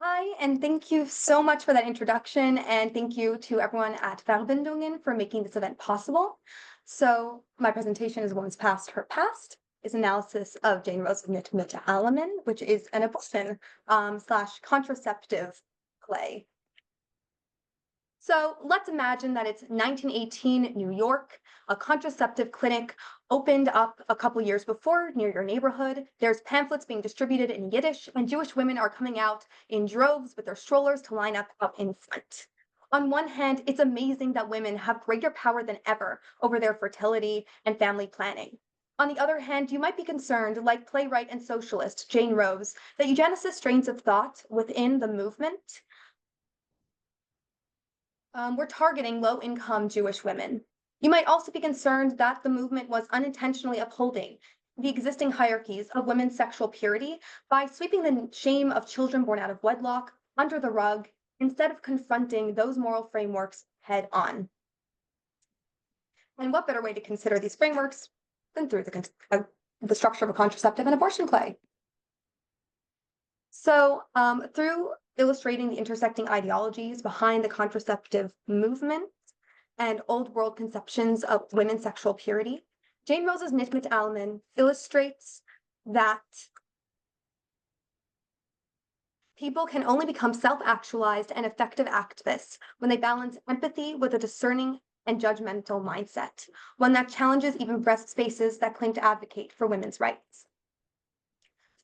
Hi, and thank you so much for that introduction, and thank you to everyone at Farbindungen for making this event possible. So, my presentation is Woman's Past, Her Past, is analysis of Jane Rose's Mitn, alemen, which is an abortion slash contraceptive play. So let's imagine that it's 1918 New York. A contraceptive clinic opened up a couple years before near your neighborhood. There's pamphlets being distributed in Yiddish, and Jewish women are coming out in droves with their strollers to line up in front. On one hand, it's amazing that women have greater power than ever over their fertility and family planning. On the other hand, you might be concerned, like playwright and socialist Jane Rose, that eugenicist strains of thought within the movement were targeting low-income Jewish women. You might also be concerned that the movement was unintentionally upholding the existing hierarchies of women's sexual purity by sweeping the shame of children born out of wedlock under the rug instead of confronting those moral frameworks head on. And what better way to consider these frameworks than through the structure of a contraceptive and abortion play? So, through illustrating the intersecting ideologies behind the contraceptive movement and old world conceptions of women's sexual purity, Jane Rose's Mitn alemen illustrates that people can only become self-actualized and effective activists when they balance empathy with a discerning and judgmental mindset, one that challenges even breast spaces that claim to advocate for women's rights.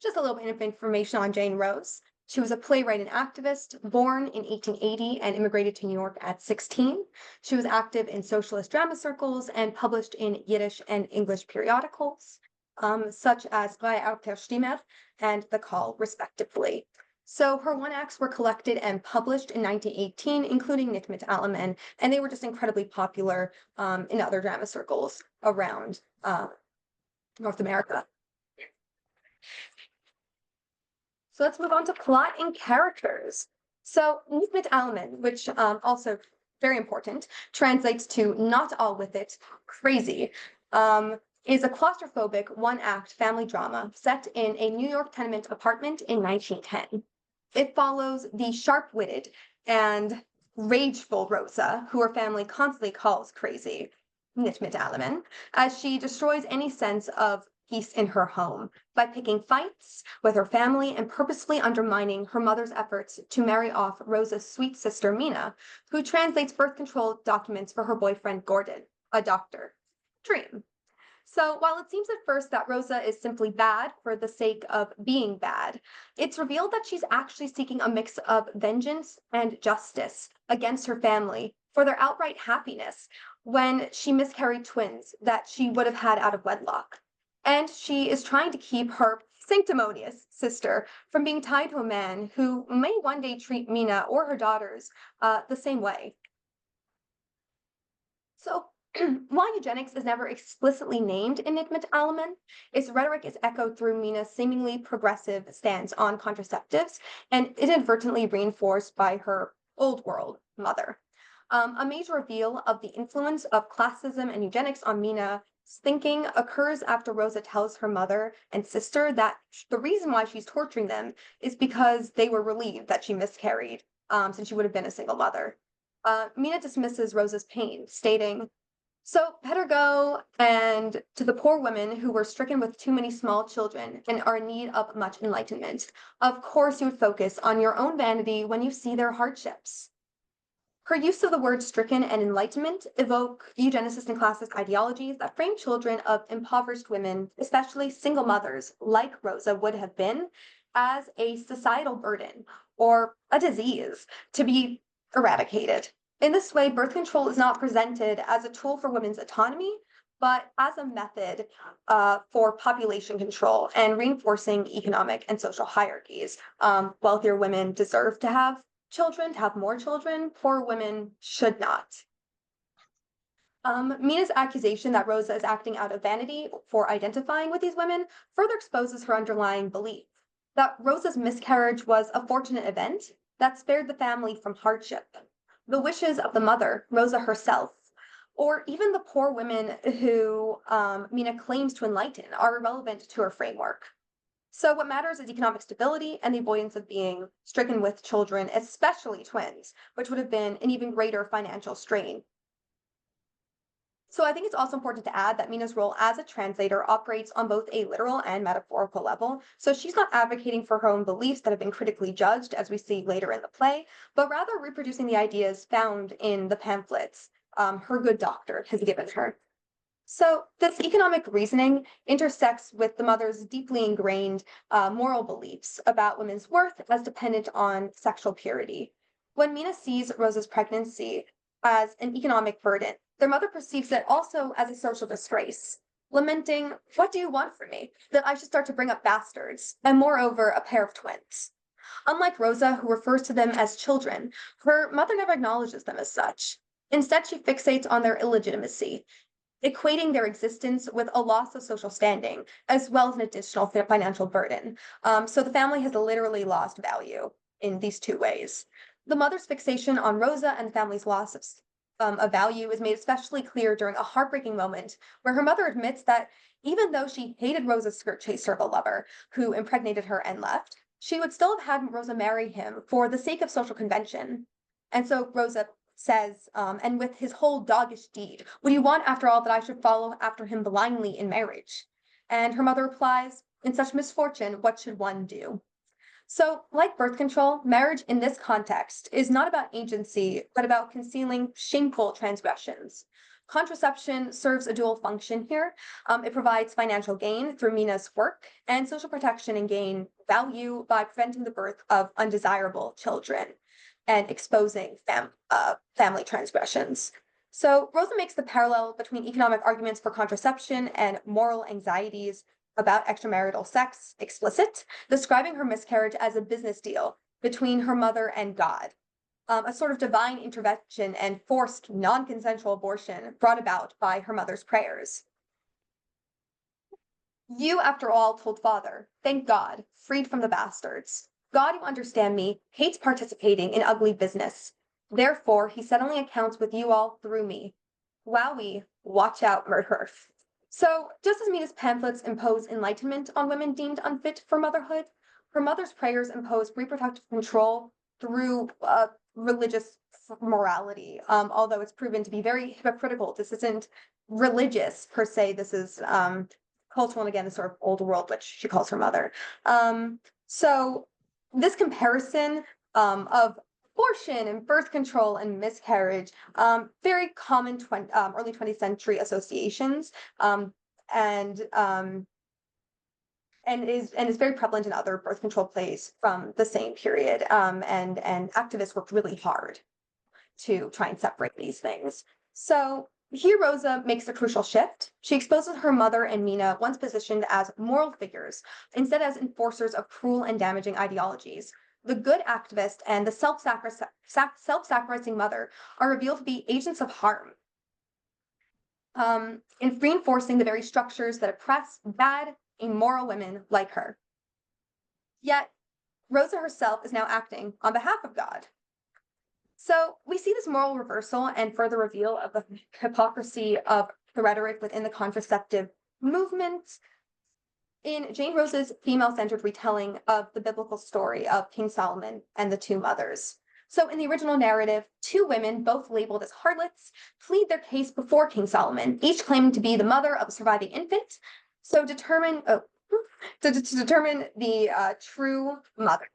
Just a little bit of information on Jane Rose. She was a playwright and activist, born in 1880 and immigrated to New York at 16. She was active in socialist drama circles and published in Yiddish and English periodicals, such as Reihe auf der Stimme and The Call, respectively. So her one-acts were collected and published in 1918, including Mitn alemen, and they were just incredibly popular in other drama circles around North America. So let's move on to plot and characters. So Mitn alemen, which also very important, translates to not all with it, crazy, is a claustrophobic one-act family drama set in a New York tenement apartment in 1910. It follows the sharp-witted and rageful Rosa, who her family constantly calls crazy, Mitn alemen, as she destroys any sense of peace in her home by picking fights with her family and purposefully undermining her mother's efforts to marry off Rosa's sweet sister Mina, who translates birth control documents for her boyfriend Gordon, a doctor. Dream. So while it seems at first that Rosa is simply bad for the sake of being bad, it's revealed that she's actually seeking a mix of vengeance and justice against her family for their outright happiness when she miscarried twins that she would have had out of wedlock. And she is trying to keep her sanctimonious sister from being tied to a man who may one day treat Mina or her daughters the same way. So while eugenics is never explicitly named in Mitn alemen, its rhetoric is echoed through Mina's seemingly progressive stance on contraceptives and inadvertently reinforced by her old world mother. A major reveal of the influence of classism and eugenics on Mina's thinking occurs after Rosa tells her mother and sister that the reason why she's torturing them is because they were relieved that she miscarried, since she would have been a single mother. Mina dismisses Rosa's pain, stating, "So better go and to the poor women who were stricken with too many small children and are in need of much enlightenment. Of course you would focus on your own vanity when you see their hardships." Her use of the words stricken and enlightenment evoke eugenicist and classist ideologies that frame children of impoverished women, especially single mothers, like Rosa would have been, as a societal burden or a disease to be eradicated. In this way, birth control is not presented as a tool for women's autonomy, but as a method for population control and reinforcing economic and social hierarchies. Wealthier women deserve to have children, to have more children. Poor women should not. Mina's accusation that Rosa is acting out of vanity for identifying with these women further exposes her underlying belief that Rosa's miscarriage was a fortunate event that spared the family from hardship. The wishes of the mother, Rosa herself, or even the poor women who Mina claims to enlighten are irrelevant to her framework. So what matters is economic stability and the avoidance of being stricken with children, especially twins, which would have been an even greater financial strain. So I think it's also important to add that Mina's role as a translator operates on both a literal and metaphorical level. So she's not advocating for her own beliefs that have been critically judged, as we see later in the play, but rather reproducing the ideas found in the pamphlets her good doctor has given her. So this economic reasoning intersects with the mother's deeply ingrained moral beliefs about women's worth as dependent on sexual purity. When Mina sees Rosa's pregnancy as an economic burden, their mother perceives it also as a social disgrace, lamenting, "What do you want from me? That I should start to bring up bastards, and moreover, a pair of twins." Unlike Rosa, who refers to them as children, her mother never acknowledges them as such. Instead, she fixates on their illegitimacy, equating their existence with a loss of social standing, as well as an additional financial burden. So the family has literally lost value in these two ways. The mother's fixation on Rosa and the family's loss of value is made especially clear during a heartbreaking moment where her mother admits that even though she hated Rosa's skirt chaser of a lover who impregnated her and left, she would still have had Rosa marry him for the sake of social convention. And so Rosa says, and with his whole doggish deed, would you want, after all, that I should follow after him blindly in marriage? And her mother replies, in such misfortune, what should one do? So, like birth control, marriage in this context is not about agency, but about concealing shameful transgressions. Contraception serves a dual function here. It provides financial gain through Mina's work and social protection and gain value by preventing the birth of undesirable children and exposing family transgressions. So Rosa makes the parallel between economic arguments for contraception and moral anxieties about extramarital sex explicit, describing her miscarriage as a business deal between her mother and God, a sort of divine intervention and forced non-consensual abortion brought about by her mother's prayers. You, after all, told father, thank God, freed from the bastards. God, you understand me, hates participating in ugly business. Therefore, he suddenly accounts with you all through me. Wowee, watch out, murderer. So, just as Mina's pamphlets impose enlightenment on women deemed unfit for motherhood, her mother's prayers impose reproductive control through religious morality, although it's proven to be very hypocritical. This isn't religious per se, this is cultural, and again, the sort of old world, which she calls her mother. So this comparison of abortion and birth control and miscarriage, very common early 20th century associations, and is very prevalent in other birth control plays from the same period. And activists worked really hard to try and separate these things. So here Rosa makes a crucial shift. She exposes her mother and Mina, once positioned as moral figures, instead as enforcers of cruel and damaging ideologies. The good activist and the self-sacrificing mother are revealed to be agents of harm, in reinforcing the very structures that oppress bad, immoral women like her. Yet, Rosa herself is now acting on behalf of God. So we see this moral reversal and further reveal of the hypocrisy of the rhetoric within the contraceptive movement in Jane Rose's female-centered retelling of the biblical story of King Solomon and the two mothers. So in the original narrative, two women, both labeled as harlots, plead their case before King Solomon, each claiming to be the mother of a surviving infant, to determine the true mother.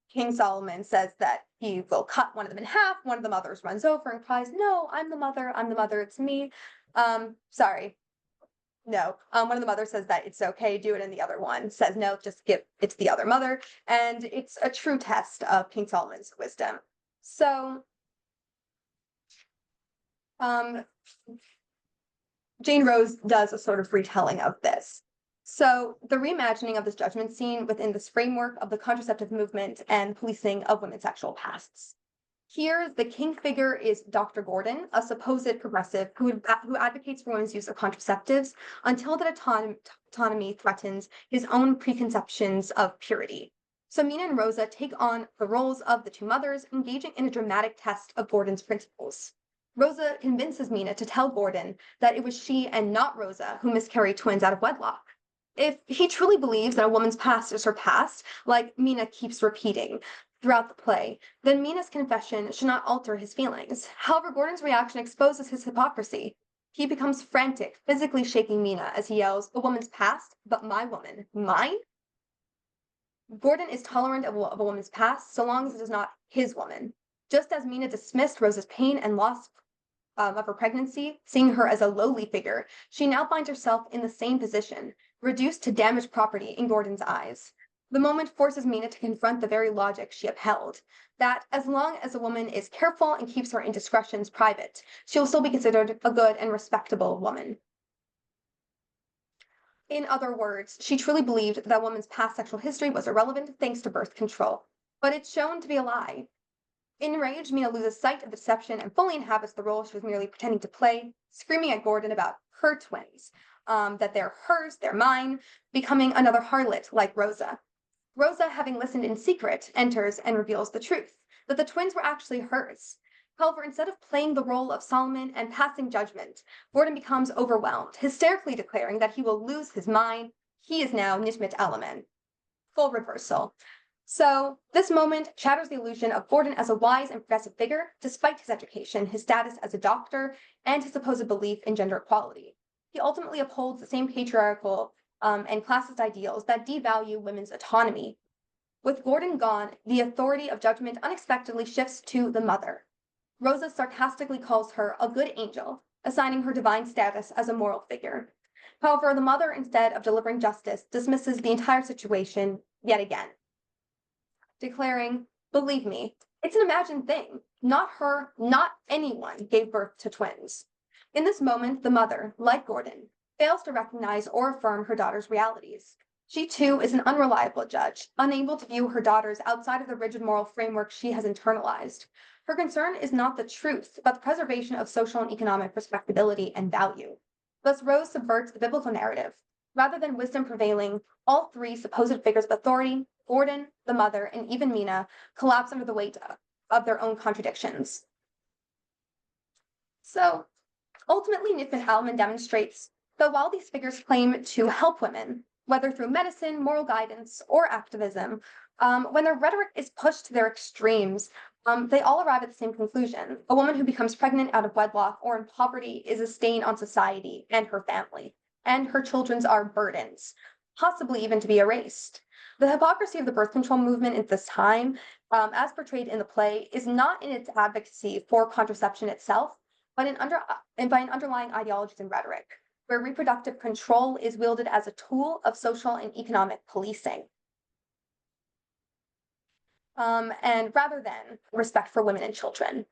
King Solomon says that he will cut one of them in half. One of the mothers runs over and cries, "No, I'm the mother, it's me." Sorry. No. One of the mothers says that it's okay, do it, and the other one says, no, just give it to the other mother. And it's a true test of King Solomon's wisdom. So, Jane Rose does a sort of retelling of this. So the reimagining of this judgment scene within this framework of the contraceptive movement and policing of women's sexual pasts. Here, the king figure is Dr. Gordon, a supposed progressive who advocates for women's use of contraceptives until that autonomy threatens his own preconceptions of purity. So Mina and Rosa take on the roles of the two mothers, engaging in a dramatic test of Gordon's principles. Rosa convinces Mina to tell Gordon that it was she and not Rosa who miscarried twins out of wedlock. If he truly believes that a woman's past is her past, like Mina keeps repeating throughout the play, then Mina's confession should not alter his feelings. However, Gordon's reaction exposes his hypocrisy. He becomes frantic, physically shaking Mina as he yells, "A woman's past, but my woman, mine?" Gordon is tolerant of a woman's past so long as it is not his woman. Just as Mina dismissed Rosa's pain and loss of her pregnancy, seeing her as a lowly figure, she now finds herself in the same position, reduced to damaged property in Gordon's eyes. The moment forces Mina to confront the very logic she upheld, that as long as a woman is careful and keeps her indiscretions private, she will still be considered a good and respectable woman. In other words, she truly believed that a woman's past sexual history was irrelevant thanks to birth control, but it's shown to be a lie. Enraged, Mina loses sight of the deception and fully inhabits the role she was merely pretending to play, screaming at Gordon about her twins, that they're hers, they're mine, becoming another harlot like Rosa. Rosa, having listened in secret, enters and reveals the truth, that the twins were actually hers. However, instead of playing the role of Solomon and passing judgment, Gordon becomes overwhelmed, hysterically declaring that he will lose his mind. He is now Mitn alemen. Full reversal. So this moment shatters the illusion of Gordon as a wise and progressive figure, despite his education, his status as a doctor, and his supposed belief in gender equality. He ultimately upholds the same patriarchal and classist ideals that devalue women's autonomy. With Gordon gone, the authority of judgment unexpectedly shifts to the mother. Rosa sarcastically calls her a good angel, assigning her divine status as a moral figure. However, the mother, instead of delivering justice, dismisses the entire situation yet again, declaring, "Believe me, it's an imagined thing. Not her, not anyone gave birth to twins." In this moment, the mother, like Gordon, fails to recognize or affirm her daughter's realities. She too is an unreliable judge, unable to view her daughters outside of the rigid moral framework she has internalized. Her concern is not the truth, but the preservation of social and economic respectability and value. Thus, Rose subverts the biblical narrative. Rather than wisdom prevailing, all three supposed figures of authority, Gordon, the mother, and even Mina, collapse under the weight of their own contradictions. So, ultimately, Mitn alemen demonstrates that while these figures claim to help women, whether through medicine, moral guidance, or activism, when their rhetoric is pushed to their extremes, they all arrive at the same conclusion. A woman who becomes pregnant out of wedlock or in poverty is a stain on society and her family, and her children's are burdens, possibly even to be erased. The hypocrisy of the birth control movement at this time, as portrayed in the play, is not in its advocacy for contraception itself, but by an underlying ideologies and rhetoric, where reproductive control is wielded as a tool of social and economic policing. And rather than respect for women and children.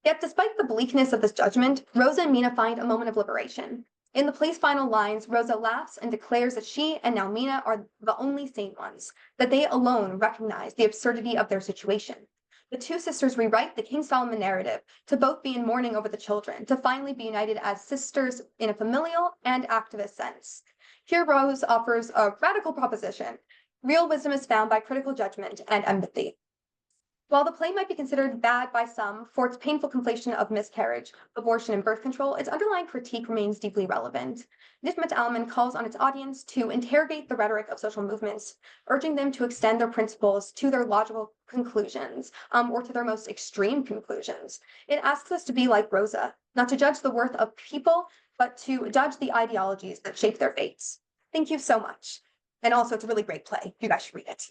Yet, despite the bleakness of this judgment, Rosa and Mina find a moment of liberation. In the play's final lines, Rosa laughs and declares that she and now Mina are the only sane ones, that they alone recognize the absurdity of their situation. The two sisters rewrite the King Solomon narrative to both be in mourning over the children, to finally be united as sisters in a familial and activist sense. Here, Rose offers a radical proposition. Real wisdom is found by critical judgment and empathy. While the play might be considered bad by some for its painful conflation of miscarriage, abortion, and birth control, its underlying critique remains deeply relevant. Mitn alemen calls on its audience to interrogate the rhetoric of social movements, urging them to extend their principles to their logical conclusions, or to their most extreme conclusions. It asks us to be like Rosa, not to judge the worth of people, but to judge the ideologies that shape their fates. Thank you so much. And also, it's a really great play. You guys should read it.